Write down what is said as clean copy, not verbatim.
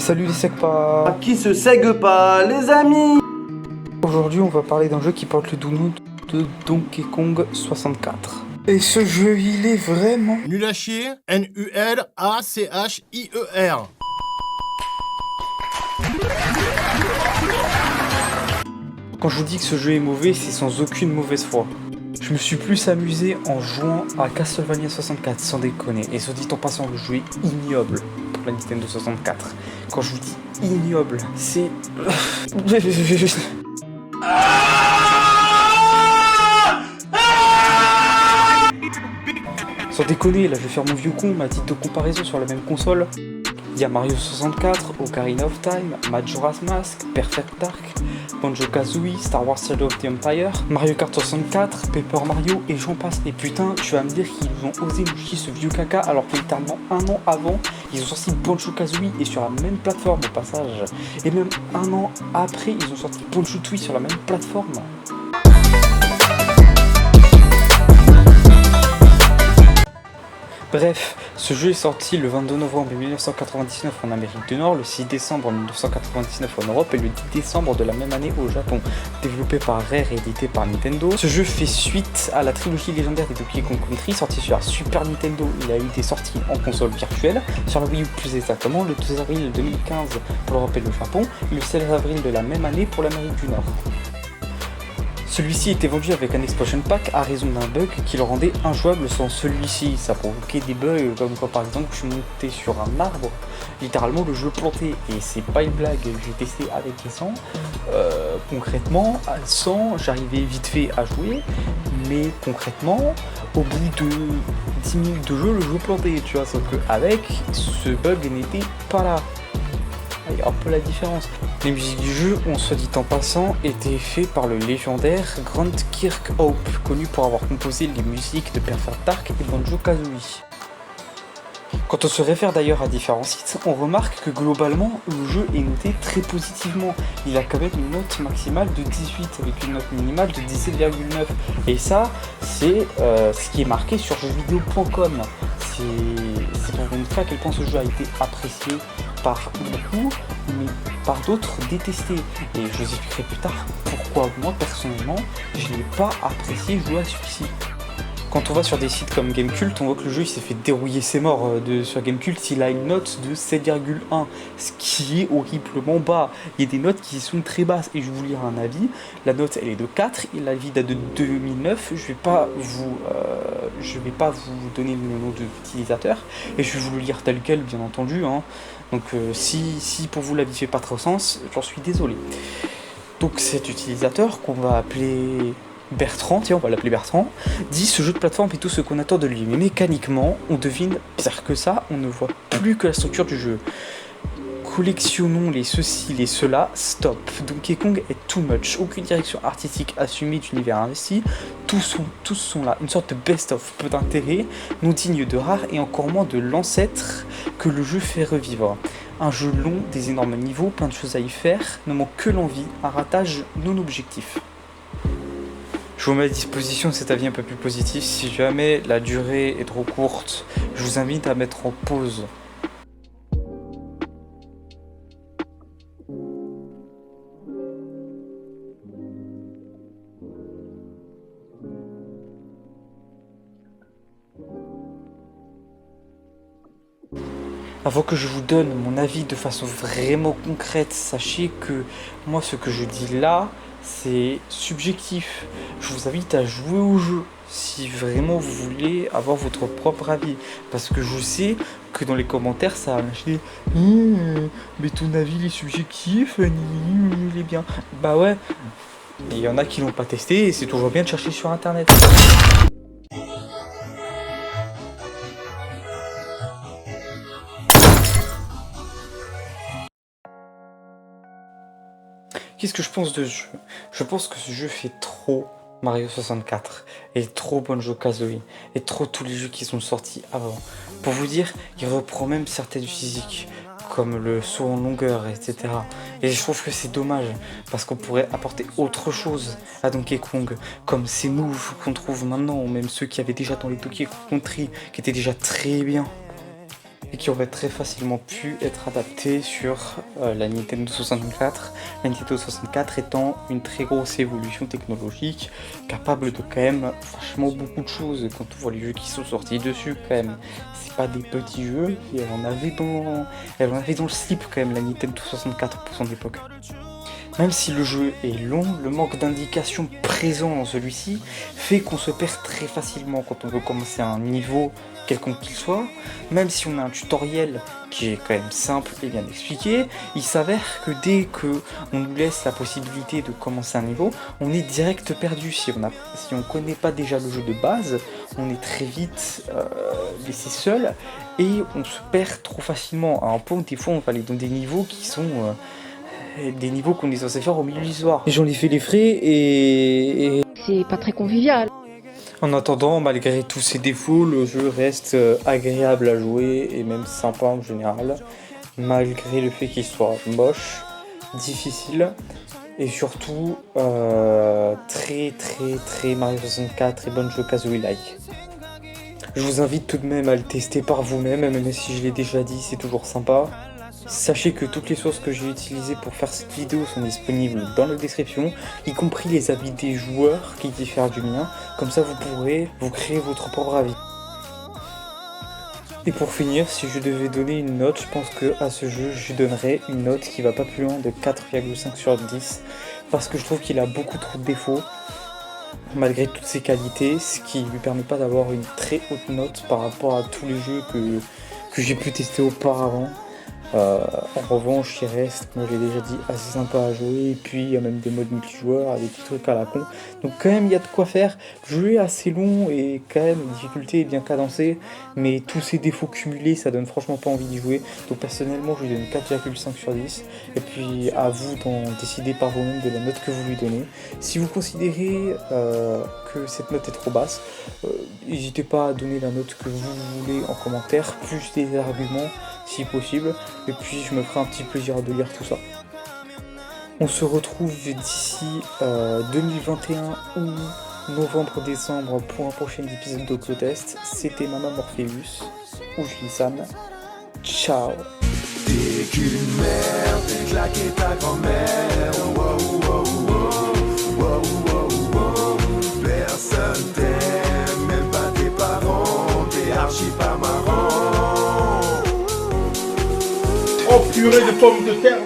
Salut les secpas. Qui se sègue pas, les amis. Aujourd'hui on va parler d'un jeu qui porte le doux nom de Donkey Kong 64. Et ce jeu il est vraiment nul à chier, N-U-L-A-C-H-I-E-R. Quand je vous dis que ce jeu est mauvais, c'est sans aucune mauvaise foi. Je me suis plus amusé en jouant à Castlevania 64, sans déconner. Et soit dit en passant, le jeu est ignoble pour la Nintendo 64. Quand je vous dis ignoble, c'est... Sans déconner, là je vais faire mon vieux con, ma titre de comparaison sur la même console. Il y a Mario 64, Ocarina of Time, Majora's Mask, Perfect Dark, Banjo-Kazooie, Star Wars Shadow of the Empire, Mario Kart 64, Paper Mario et j'en passe. Et putain, tu vas me dire qu'ils ont osé nous chier ce vieux caca alors que littéralement un an avant, ils ont sorti Banjo-Kazooie et sur la même plateforme au passage. Et même un an après, ils ont sorti Banjo-Tooie sur la même plateforme. Bref, ce jeu est sorti le 22 novembre 1999 en Amérique du Nord, le 6 décembre 1999 en Europe et le 10 décembre de la même année au Japon. Développé par Rare et édité par Nintendo, ce jeu fait suite à la trilogie légendaire des Donkey Kong Country sortie sur la Super Nintendo. Il a été sorti en console virtuelle, sur la Wii U plus exactement, le 2 avril 2015 pour l'Europe et le Japon, et le 16 avril de la même année pour l'Amérique du Nord. Celui-ci était vendu avec un expansion pack à raison d'un bug qui le rendait injouable sans celui-ci. Ça provoquait des bugs comme quoi par exemple je suis monté sur un arbre, littéralement le jeu planté. Et c'est pas une blague, j'ai testé avec les 100. Concrètement, à 100 j'arrivais vite fait à jouer, mais concrètement au bout de 10 minutes de jeu le jeu plantait, tu vois, sauf qu'avec ce bug n'était pas là. Il y a un peu la différence. Les musiques du jeu, on soit dit en passant, étaient faites par le légendaire Grant Kirkhope, connu pour avoir composé les musiques de Perfect Dark et Banjo-Kazooie. Quand on se réfère d'ailleurs à différents sites, on remarque que globalement, le jeu est noté très positivement. Il a quand même une note maximale de 18 avec une note minimale de 17,9. Et ça, c'est ce qui est marqué sur jeuxvideo.com. C'est pour vous montrer à quel point ce jeu a été apprécié par beaucoup, mais par d'autres détesté. Et je vous expliquerai plus tard pourquoi moi, personnellement, je n'ai pas apprécié jouer à celui-ci. Quand on va sur des sites comme Gamecult, on voit que le jeu il s'est fait dérouiller ses morts. Sur Gamecult, il a une note de 7,1, ce qui est horriblement bas. Il y a des notes qui sont très basses. Et je vais vous lire un avis. La note, elle est de 4, et l'avis date de 2009. Je vais pas vous donner le nom de l'utilisateur, et je vais vous le lire tel quel, bien entendu. Hein. Donc si pour vous l'avis fait pas trop sens, j'en suis désolé. Donc cet utilisateur qu'on va appeler Bertrand, tiens on va l'appeler Bertrand, dit ce jeu de plateforme est tout ce qu'on attend de lui, mais mécaniquement on devine pire que ça, on ne voit plus que la structure du jeu. Collectionnons les ceci, les cela, stop. Donkey Kong est too much, aucune direction artistique assumée d'univers investi, tous sont là, une sorte de best-of, peu d'intérêt, non digne de Rare et encore moins de l'ancêtre que le jeu fait revivre. Un jeu long, des énormes niveaux, plein de choses à y faire, ne manque que l'envie, un ratage non objectif. Je vous mets à disposition cet avis un peu plus positif. Si jamais la durée est trop courte, je vous invite à mettre en pause. Avant que je vous donne mon avis de façon vraiment concrète, sachez que moi ce que je dis là, c'est subjectif. Je vous invite à jouer au jeu si vraiment vous voulez avoir votre propre avis. Parce que je sais que dans les commentaires ça va lâcher mais ton avis il est subjectif, il est bien. Bah ouais, il y en a qui l'ont pas testé et c'est toujours bien de chercher sur internet. Qu'est-ce que je pense de ce jeu? Je pense que ce jeu fait trop Mario 64 et trop Banjo-Kazooie et trop tous les jeux qui sont sortis avant. Pour vous dire, il reprend même certaines physiques comme le saut en longueur, etc. Et je trouve que c'est dommage parce qu'on pourrait apporter autre chose à Donkey Kong, comme ces moves qu'on trouve maintenant, ou même ceux qui avaient déjà dans les Donkey Kong Country, qui étaient déjà très bien. et qui aurait très facilement pu être adapté sur la Nintendo 64. La Nintendo 64 étant une très grosse évolution technologique, capable de quand même vachement beaucoup de choses. Quand on voit les jeux qui sont sortis dessus, quand même, c'est pas des petits jeux. Et elle en avait dans le slip quand même la Nintendo 64 pour son époque. Même si le jeu est long, le manque d'indications présent dans celui-ci fait qu'on se perd très facilement quand on veut commencer un niveau quelconque qu'il soit. Même si on a un tutoriel qui est quand même simple et bien expliqué, il s'avère que dès qu'on nous laisse la possibilité de commencer un niveau, on est direct perdu. Si on connaît pas déjà le jeu de base, on est très vite laissé seul et on se perd trop facilement. À un point où des fois on va aller dans des niveaux qui sont... des niveaux qu'on est censé faire au milieu du soir. Et j'en ai fait les frais et... C'est pas très convivial. En attendant, malgré tous ses défauts, le jeu reste agréable à jouer et même sympa en général. Malgré le fait qu'il soit moche, difficile et surtout très Mario 64 et bon jeu Kazooie-like. Je vous invite tout de même à le tester par vous-même, même si je l'ai déjà dit, c'est toujours sympa. Sachez que toutes les sources que j'ai utilisées pour faire cette vidéo sont disponibles dans la description, y compris les avis des joueurs qui diffèrent du mien, comme ça vous pourrez vous créer votre propre avis. Et pour finir, si je devais donner une note, je pense que à ce jeu, je donnerais une note qui va pas plus loin de 4,5 sur 10, parce que je trouve qu'il a beaucoup trop de défauts, malgré toutes ses qualités, ce qui lui permet pas d'avoir une très haute note par rapport à tous les jeux que j'ai pu tester auparavant. En revanche, il reste, comme je l'ai déjà dit, assez sympa à jouer, et puis il y a même des modes multijoueurs, des petits trucs à la con. Donc quand même, il y a de quoi faire. Le jeu est assez long et quand même, la difficulté est bien cadencée, mais tous ces défauts cumulés, ça donne franchement pas envie d'y jouer. Donc personnellement, je lui donne 4,5 sur 10, et puis à vous d'en décider par vous-même de la note que vous lui donnez. Si vous considérez que cette note est trop basse, n'hésitez pas à donner la note que vous voulez en commentaire, plus des arguments si possible, et puis je me ferai un petit plaisir de lire tout ça. On se retrouve d'ici 2021 ou novembre-décembre pour un prochain épisode d'Oclotest. C'était Maman Morpheus, ou Julie Sam. Ciao. T'es qu'une merde, t'es claqué ta grand-mère. Wow, wow, wow, wow, wow, wow. Personne t'aime, même pas tes parents. T'es archi pas marrant. Oh purée de pommes de terre.